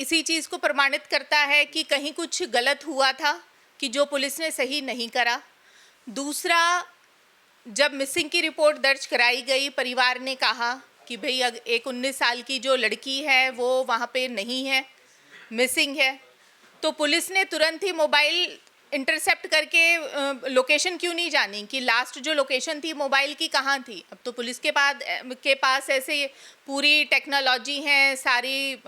इसी चीज़ को प्रमाणित करता है कि कहीं कुछ गलत हुआ था, कि जो पुलिस ने सही नहीं करा। दूसरा, जब मिसिंग की रिपोर्ट दर्ज कराई गई, परिवार ने कहा कि भाई एक 19 साल की जो लड़की है वो वहाँ पे नहीं है, मिसिंग है, तो पुलिस ने तुरंत ही मोबाइल इंटरसेप्ट करके लोकेशन क्यों नहीं जानी कि लास्ट जो लोकेशन थी मोबाइल की कहाँ थी। अब तो पुलिस के पास ऐसे पूरी टेक्नोलॉजी है, सारी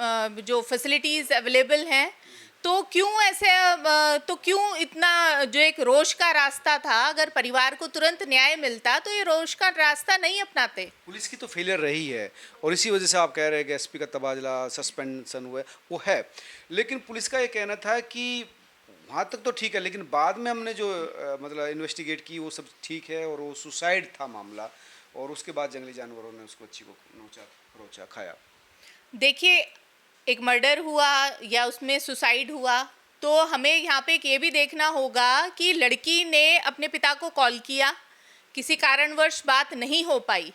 जो फैसिलिटीज़ अवेलेबल हैं, तो क्यों ऐसे तो क्यों इतना जो एक रोष का रास्ता था, अगर परिवार को तुरंत न्याय मिलता तो ये रोष का रास्ता नहीं अपनाते। पुलिस की तो फेलियर रही है और इसी वजह से आप कह रहे हैं कि एसपी का तबादला, सस्पेंशन हुआ है, वो है। लेकिन पुलिस का ये कहना था कि वहाँ तक तो ठीक है, लेकिन बाद में हमने जो मतलब इन्वेस्टिगेट की वो सब ठीक है और वो सुसाइड था मामला, और उसके बाद जंगली जानवरों ने उसको अच्छी को नोचा, रोचा, खाया। देखिए, एक मर्डर हुआ या उसमें सुसाइड हुआ, तो हमें यहाँ पे एक ये भी देखना होगा कि लड़की ने अपने पिता को कॉल किया, किसी कारणवश बात नहीं हो पाई,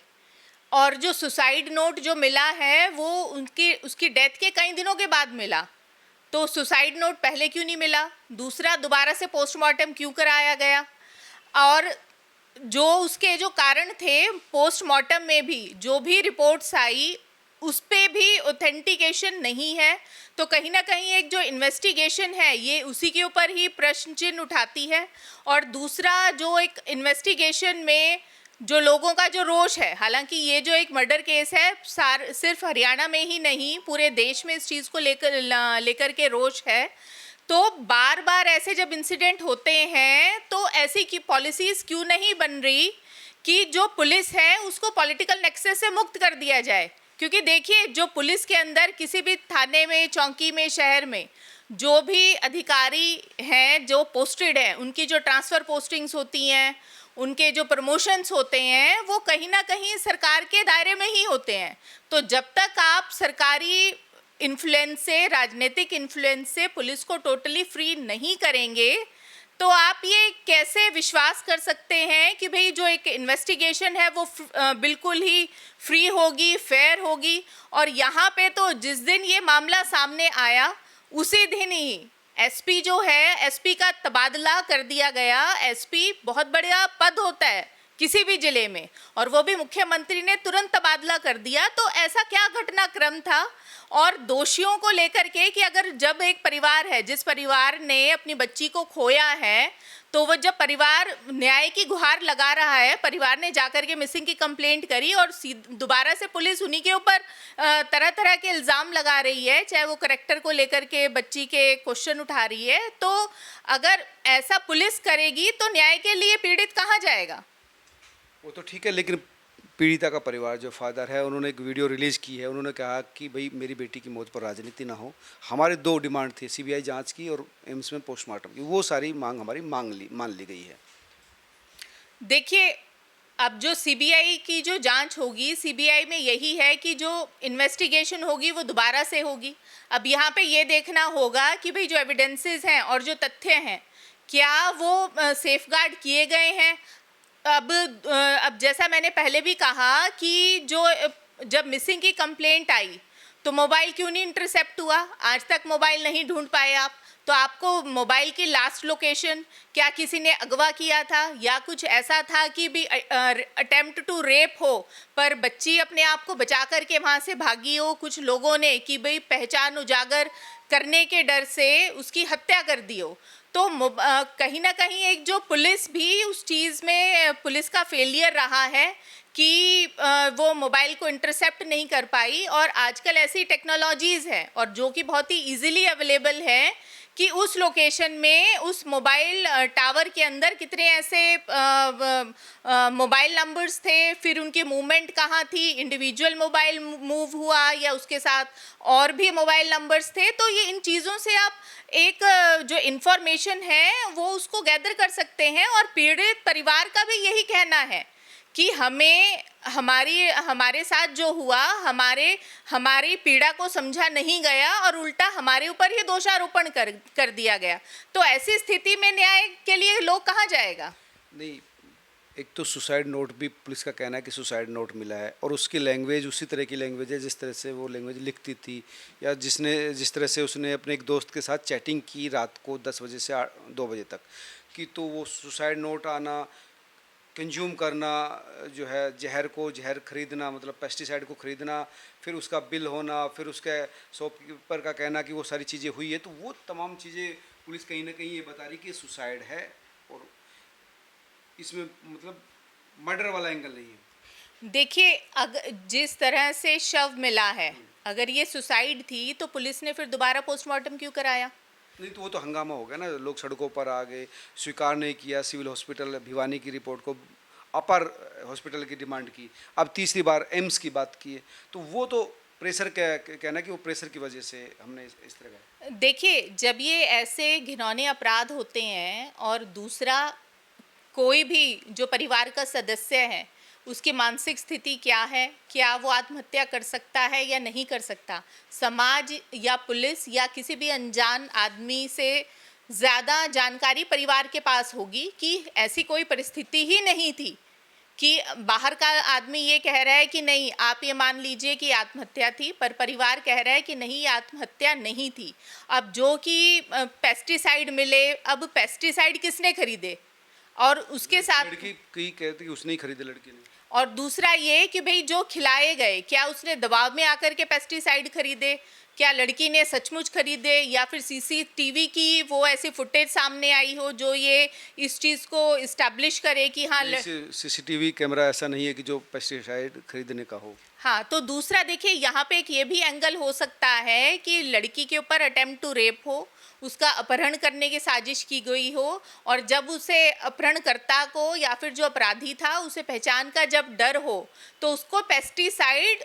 और जो सुसाइड नोट जो मिला है वो उसकी डेथ के कई दिनों के बाद मिला। तो सुसाइड नोट पहले क्यों नहीं मिला? दूसरा, दोबारा से पोस्टमार्टम क्यों कराया गया? और जो उसके जो कारण थे, पोस्टमार्टम में भी जो भी रिपोर्ट्स आई उस पे भी ऑथेंटिकेशन नहीं है। तो कहीं ना कहीं एक जो इन्वेस्टिगेशन है ये उसी के ऊपर ही प्रश्न चिन्ह उठाती है। और दूसरा, जो एक इन्वेस्टिगेशन में जो लोगों का जो रोष है, हालांकि ये जो एक मर्डर केस है सिर्फ हरियाणा में ही नहीं पूरे देश में इस चीज़ को लेकर के रोष है। तो बार बार ऐसे जब इंसिडेंट होते हैं तो ऐसी की पॉलिसीज़ क्यों नहीं बन रही कि जो पुलिस है उसको पॉलिटिकल नेक्सस से मुक्त कर दिया जाए। क्योंकि देखिए, जो पुलिस के अंदर किसी भी थाने में, चौकी में, शहर में जो भी अधिकारी हैं जो पोस्टेड हैं, उनकी जो ट्रांसफ़र पोस्टिंग्स होती हैं, उनके जो प्रमोशंस होते हैं, वो कहीं ना कहीं सरकार के दायरे में ही होते हैं। तो जब तक आप सरकारी इन्फ्लुएंस से, राजनीतिक इन्फ्लुएंस से पुलिस को टोटली फ्री नहीं करेंगे, तो आप ये कैसे विश्वास कर सकते हैं कि भाई जो एक इन्वेस्टिगेशन है वो बिल्कुल ही फ्री होगी, फेयर होगी। और यहाँ पे तो जिस दिन ये मामला सामने आया उसी दिन ही एसपी जो है, एसपी का तबादला कर दिया गया। एसपी बहुत बड़ा पद होता है किसी भी जिले में, और वो भी मुख्यमंत्री ने तुरंत तबादला कर दिया। तो ऐसा क्या घटनाक्रम था? और दोषियों को लेकर के कि अगर जब एक परिवार है, जिस परिवार ने अपनी बच्ची को खोया है, तो वो जब परिवार न्याय की गुहार लगा रहा है, परिवार ने जाकर के मिसिंग की कंप्लेंट करी और दोबारा से पुलिस उन्हीं के ऊपर तरह तरह के इल्ज़ाम लगा रही है, चाहे वो करेक्टर को लेकर के बच्ची के क्वेश्चन उठा रही है। तो अगर ऐसा पुलिस करेगी तो न्याय के लिए पीड़ित कहाँ जाएगा? वो तो ठीक है, लेकिन पीड़िता का परिवार जो फादर है, उन्होंने एक वीडियो रिलीज़ की है। उन्होंने कहा कि भाई मेरी बेटी की मौत पर राजनीति ना हो, हमारे 2 डिमांड थी, सीबीआई जांच की और एम्स में पोस्टमार्टम की, वो सारी मांग हमारी मान ली गई है। देखिए, अब जो सीबीआई की जो जांच होगी, सीबीआई में यही है कि जो इन्वेस्टिगेशन होगी वो दोबारा से होगी। अब यहाँ पे ये देखना होगा कि भाई जो एविडेंसेस हैं और जो तथ्य हैं, क्या वो सेफगार्ड किए गए हैं। अब जैसा मैंने पहले भी कहा कि जब मिसिंग की कंप्लेंट आई तो मोबाइल क्यों नहीं इंटरसेप्ट हुआ? आज तक मोबाइल नहीं ढूंढ पाए आप। तो आपको मोबाइल की लास्ट लोकेशन, क्या किसी ने अगवा किया था या कुछ ऐसा था कि भी अटेम्प्ट टू रेप हो, पर बच्ची अपने आप को बचा करके वहाँ से भागी हो, कुछ लोगों ने कि भाई पहचान उजागर करने के डर से उसकी हत्या कर दी हो। तो कहीं ना कहीं एक जो पुलिस भी उस चीज़ में पुलिस का फेलियर रहा है कि वो मोबाइल को इंटरसेप्ट नहीं कर पाई। और आजकल ऐसी टेक्नोलॉजीज़ हैं और जो कि बहुत ही इजीली अवेलेबल है कि उस लोकेशन में, उस मोबाइल टावर के अंदर कितने ऐसे मोबाइल नंबर्स थे, फिर उनकी मूवमेंट कहाँ थी, इंडिविजुअल मोबाइल मूव हुआ या उसके साथ और भी मोबाइल नंबर्स थे। तो ये इन चीज़ों से आप एक जो इन्फॉर्मेशन है वो उसको गैदर कर सकते हैं। और पीड़ित परिवार का भी यही कहना है कि हमारे साथ जो हुआ, हमारी पीड़ा को समझा नहीं गया और उल्टा हमारे ऊपर ही दोषारोपण कर दिया गया। तो ऐसी स्थिति में न्याय के लिए लोग कहाँ जाएगा? नहीं, एक तो सुसाइड नोट भी पुलिस का कहना है कि सुसाइड नोट मिला है और उसकी लैंग्वेज उसी तरह की लैंग्वेज है जिस तरह से वो लैंग्वेज लिखती थी, या जिस तरह से उसने अपने एक दोस्त के साथ चैटिंग की रात को 10 बजे से 2 बजे तक कि, तो वो सुसाइड नोट आना, कंज्यूम करना, जो है जहर खरीदना, मतलब पेस्टिसाइड को खरीदना, फिर उसका बिल होना, फिर उसके शॉपकीपर का कहना कि वो सारी चीज़ें हुई है, तो वो तमाम चीज़ें पुलिस कहीं ना कहीं ये बता रही कि सुसाइड है और इसमें मतलब मर्डर वाला एंगल नहीं है। देखिए, अगर जिस तरह से शव मिला है, अगर ये सुसाइड थी तो पुलिस ने फिर दोबारा पोस्टमार्टम क्यों कराया? नहीं तो वो तो हंगामा हो गया ना, लोग सड़कों पर आ गए, स्वीकार नहीं किया सिविल हॉस्पिटल भिवानी की रिपोर्ट को, अपर हॉस्पिटल की डिमांड की, अब तीसरी बार एम्स की बात की है, तो वो तो प्रेशर का कहना कि वो प्रेशर की वजह से हमने इस तरह का। देखिए, जब ये ऐसे घिनौने अपराध होते हैं और दूसरा कोई भी जो परिवार का सदस्य है उसकी मानसिक स्थिति क्या है, क्या वो आत्महत्या कर सकता है या नहीं कर सकता, समाज या पुलिस या किसी भी अनजान आदमी से ज़्यादा जानकारी परिवार के पास होगी कि ऐसी कोई परिस्थिति ही नहीं थी कि बाहर का आदमी ये कह रहा है कि नहीं आप ये मान लीजिए कि आत्महत्या थी, पर परिवार कह रहा है कि नहीं आत्महत्या नहीं थी। अब जो कि पेस्टिसाइड मिले, अब पेस्टिसाइड किसने खरीदे और उसके साथ लड़की कई कहती कि उसने ही खरीदे, लड़की ने। और दूसरा ये कि भाई जो खिलाए गए, क्या उसने दबाव में आकर के पेस्टिसाइड खरीदे, क्या लड़की ने सचमुच खरीदे, या फिर सीसीटीवी की वो ऐसी फुटेज सामने आई हो जो ये इस चीज़ को इस्टेब्लिश करे कि हाँ सीसीटीवी कैमरा ऐसा नहीं है कि जो पेस्टिसाइड खरीदने का हो। हाँ, तो दूसरा देखिए यहाँ पे एक ये भी एंगल हो सकता है कि लड़की के ऊपर अटेम्प्ट टू रेप हो, उसका अपहरण करने की साजिश की गई हो, और जब उसे अपहरणकर्ता को या फिर जो अपराधी था उसे पहचान का जब डर हो तो उसको पेस्टिसाइड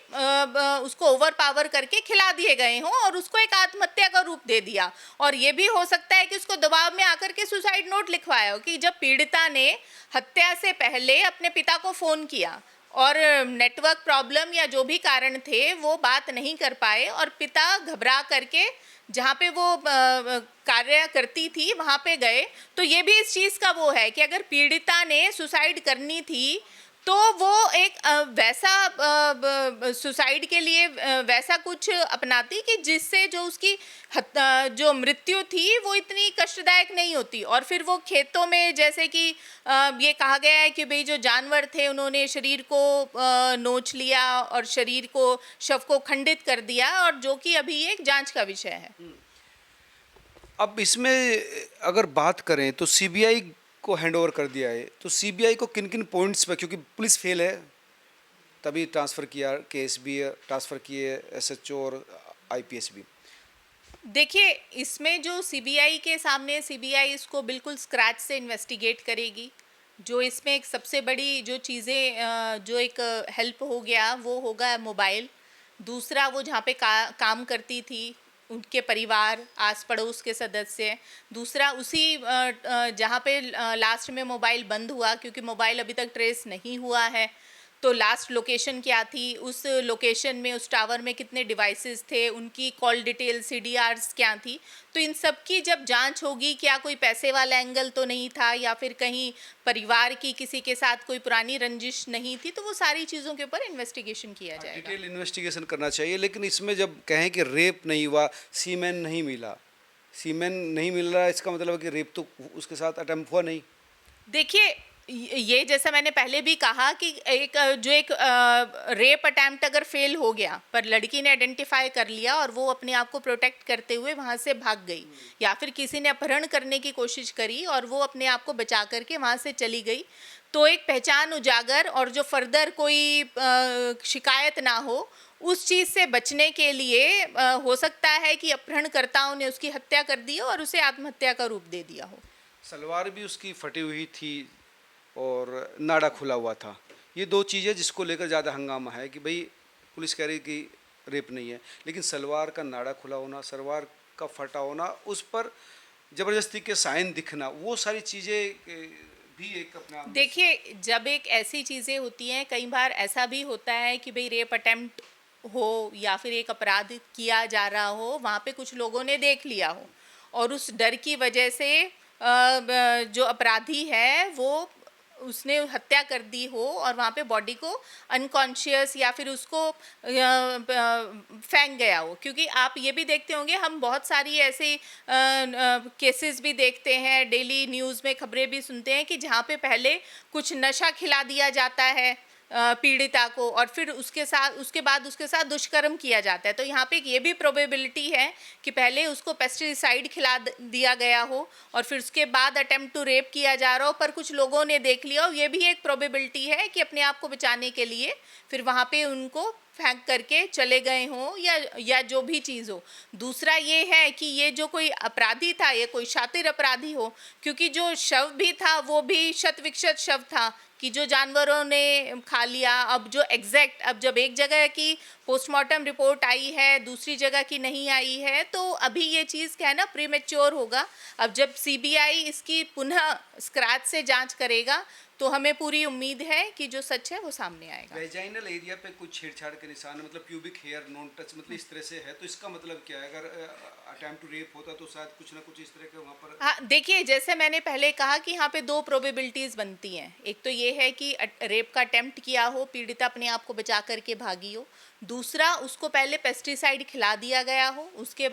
उसको ओवर पावर करके खिला दिए गए हों और उसको एक आत्महत्या का रूप दे दिया। और ये भी हो सकता है कि उसको दबाव में आकर के सुसाइड नोट लिखवाया हो कि जब पीड़िता ने हत्या से पहले अपने पिता को फ़ोन किया और नेटवर्क प्रॉब्लम या जो भी कारण थे वो बात नहीं कर पाए और पिता घबरा करके जहाँ पे वो कार्य करती थी वहाँ पे गए, तो ये भी इस चीज़ का वो है कि अगर पीड़िता ने सुसाइड करनी थी तो वो एक वैसा सुसाइड के लिए वैसा कुछ अपनाती कि जिससे जो उसकी जो मृत्यु थी वो इतनी कष्टदायक नहीं होती। और फिर वो खेतों में जैसे कि ये कहा गया है कि भाई जो जानवर थे उन्होंने शरीर को नोच लिया और शरीर को शव को खंडित कर दिया, और जो कि अभी एक जांच का विषय है। अब इसमें अगर बात करें तो सीबीआई को हैंडओवर कर दिया है, तो सीबीआई को किन किन पॉइंट्स पर, क्योंकि पुलिस फेल है तभी ट्रांसफ़र किया, केस भी ट्रांसफ़र किए एसएचओ और आईपीएस भी। देखिए, इसमें जो सीबीआई के सामने, सीबीआई इसको बिल्कुल स्क्रैच से इन्वेस्टिगेट करेगी। जो इसमें एक सबसे बड़ी जो चीज़ें जो एक हेल्प हो गया वो होगा मोबाइल। दूसरा वो जहाँ पे काम करती थी उनके परिवार, आस पड़ोस के सदस्य। दूसरा उसी जहाँ पे लास्ट में मोबाइल बंद हुआ, क्योंकि मोबाइल अभी तक ट्रेस नहीं हुआ है, तो लास्ट लोकेशन क्या थी, उस लोकेशन में उस टावर में कितने डिवाइसेस थे, उनकी कॉल डिटेल सीडीआरस क्या थी। तो इन सब की जब जांच होगी, क्या कोई पैसे वाला एंगल तो नहीं था या फिर कहीं परिवार की किसी के साथ कोई पुरानी रंजिश नहीं थी, तो वो सारी चीज़ों के ऊपर इन्वेस्टिगेशन किया जाएगा। डिटेल इन्वेस्टिगेशन करना चाहिए, लेकिन इसमें जब कहें कि रेप नहीं हुआ, सीमेन नहीं मिला, सीमेन नहीं मिल रहा, इसका मतलब है कि रेप तो उसके साथ अटेम्प्ट हुआ नहीं। देखिए, ये जैसा मैंने पहले भी कहा कि एक रेप अटैम्प्ट अगर फेल हो गया पर लड़की ने आइडेंटिफाई कर लिया और वो अपने आप को प्रोटेक्ट करते हुए वहाँ से भाग गई, या फिर किसी ने अपहरण करने की कोशिश करी और वो अपने आप को बचा करके वहाँ से चली गई, तो एक पहचान उजागर और जो फर्दर कोई शिकायत ना हो उस चीज़ से बचने के लिए हो सकता है कि अपहरणकर्ताओं ने उसकी हत्या कर दी हो और उसे आत्महत्या का रूप दे दिया हो। सलवार भी उसकी फटी हुई थी और नाड़ा खुला हुआ था। ये दो चीज़ें जिसको लेकर ज़्यादा हंगामा है कि भाई पुलिस कह रही कि रेप नहीं है, लेकिन सलवार का नाड़ा खुला होना, सलवार का फटा होना, उस पर ज़बरदस्ती के साइन दिखना, वो सारी चीज़ें भी एक अपना। देखिए, जब एक ऐसी चीज़ें होती हैं, कई बार ऐसा भी होता है कि भाई रेप अटेम्प्ट हो या फिर एक अपराध किया जा रहा हो, वहाँ पे कुछ लोगों ने देख लिया हो और उस डर की वजह से जो अपराधी है वो उसने हत्या कर दी हो और वहाँ पे बॉडी को अनकॉन्शियस या फिर उसको फेंक गया हो। क्योंकि आप ये भी देखते होंगे, हम बहुत सारी ऐसे केसेस भी देखते हैं, डेली न्यूज़ में खबरें भी सुनते हैं कि जहाँ पे पहले कुछ नशा खिला दिया जाता है पीड़िता को और फिर उसके बाद उसके साथ दुष्कर्म किया जाता है। तो यहाँ पे ये भी प्रोबेबिलिटी है कि पहले उसको पेस्टिसाइड खिला दिया गया हो और फिर उसके बाद अटेम्प्ट टू रेप किया जा रहा हो, पर कुछ लोगों ने देख लिया हो। ये भी एक प्रोबेबिलिटी है कि अपने आप को बचाने के लिए फिर वहाँ पे उनको फेंक करके चले गए हों या जो भी चीज़ हो। दूसरा ये है कि ये जो कोई अपराधी था, ये कोई शातिर अपराधी हो, क्योंकि जो शव भी था वो भी शत विक्षत शव था कि जो जानवरों ने खा लिया। अब जब एक जगह की पोस्टमार्टम रिपोर्ट आई है, दूसरी जगह की नहीं आई है, तो अभी ये चीज़ क्या है ना, प्रीमेच्योर होगा। अब जब सीबीआई इसकी पुनः स्क्रैच से जांच करेगा तो हमें पूरी उम्मीद है कि जो सच है वो सामने आएगा। वेजाइनल एरिया पे कुछ छेड़छाड़ के निशान, मतलब प्यूबिक हेयर नॉन टच, मतलब इस तरह से है, तो इसका मतलब क्या है? अगर अटेम्प्ट टू रेप होता तो शायद कुछ ना कुछ इस तरह के वहाँ पर। हाँ, देखिए, जैसे मैंने पहले कहा कि यहाँ पे दो प्रोबेबिलिटीज़ बनती हैं। एक तो ये है कि रेप का अटेम्प्ट किया हो, पीड़िता अपने आप को बचा करके भागी हो। दूसरा, उसको पहले पेस्टिसाइड खिला दिया गया हो, उसके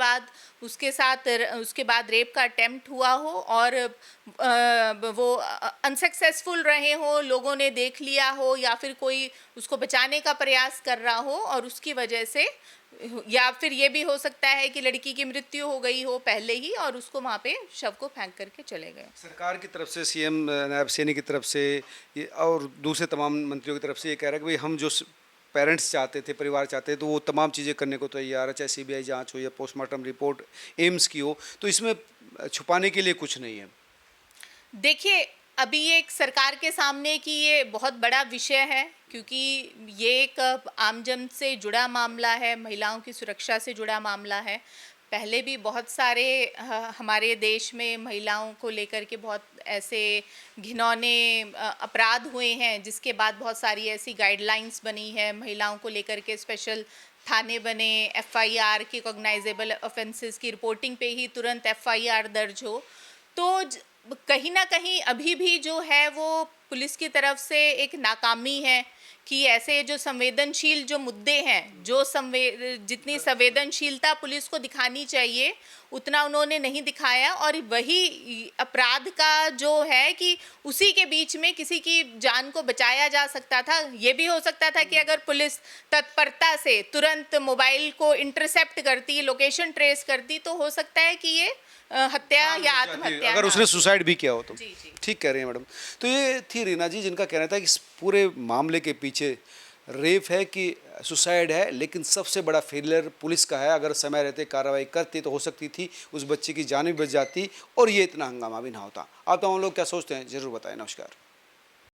बाद रेप का अटेम्प्ट हुआ हो और वो अनसक्सेसफुल रहे हो, लोगों ने देख लिया हो या फिर कोई उसको बचाने का प्रयास कर रहा हो और उसकी वजह से, या फिर ये भी हो सकता है कि लड़की की मृत्यु हो गई हो पहले ही और उसको वहाँ पे शव को फेंक करके चले गए। सरकार की तरफ से, सीएम नायब सैनी की तरफ से ये और दूसरे तमाम मंत्रियों की तरफ से ये कह रहा है कि भाई हम जो पेरेंट्स चाहते थे, परिवार चाहते थे, तो वो तमाम चीज़ें करने को तैयार है, चाहे सीबीआई जांच हो या पोस्टमार्टम रिपोर्ट एम्स की हो, तो इसमें छुपाने के लिए कुछ नहीं है। देखिए, अभी ये एक सरकार के सामने की ये बहुत बड़ा विषय है, क्योंकि ये एक आमजन से जुड़ा मामला है, महिलाओं की सुरक्षा से जुड़ा मामला है। पहले भी बहुत सारे हमारे देश में महिलाओं को लेकर के बहुत ऐसे घिनौने अपराध हुए हैं, जिसके बाद बहुत सारी ऐसी गाइडलाइंस बनी है, महिलाओं को लेकर के स्पेशल थाने बने, एफआईआर की कॉग्नाइजेबल ऑफेंसेस की रिपोर्टिंग पे ही तुरंत एफआईआर दर्ज हो। तो कहीं ना कहीं अभी भी जो है वो पुलिस की तरफ से एक नाकामी है कि ऐसे जो संवेदनशील जो मुद्दे हैं, जितनी संवेदनशीलता पुलिस को दिखानी चाहिए उतना उन्होंने नहीं दिखाया। और वही अपराध का जो है कि उसी के बीच में किसी की जान को बचाया जा सकता था। ये भी हो सकता था कि अगर पुलिस तत्परता से तुरंत मोबाइल को इंटरसेप्ट करती, लोकेशन ट्रेस करती, तो हो सकता है कि ये हत्या या आत्महत्या, अगर उसने सुसाइड भी किया हो तो। जी जी, ठीक कह रहे हैं मैडम। तो ये थी रीना जी, जिनका कहना था कि इस पूरे मामले के पीछे रेप है कि सुसाइड है, लेकिन सबसे बड़ा फेलियर पुलिस का है। अगर समय रहते कार्रवाई करती तो हो सकती थी उस बच्चे की जान भी बच जाती और ये इतना हंगामा भी ना होता। आप तो हम लोग क्या सोचते हैं, ज़रूर बताएं। नमस्कार।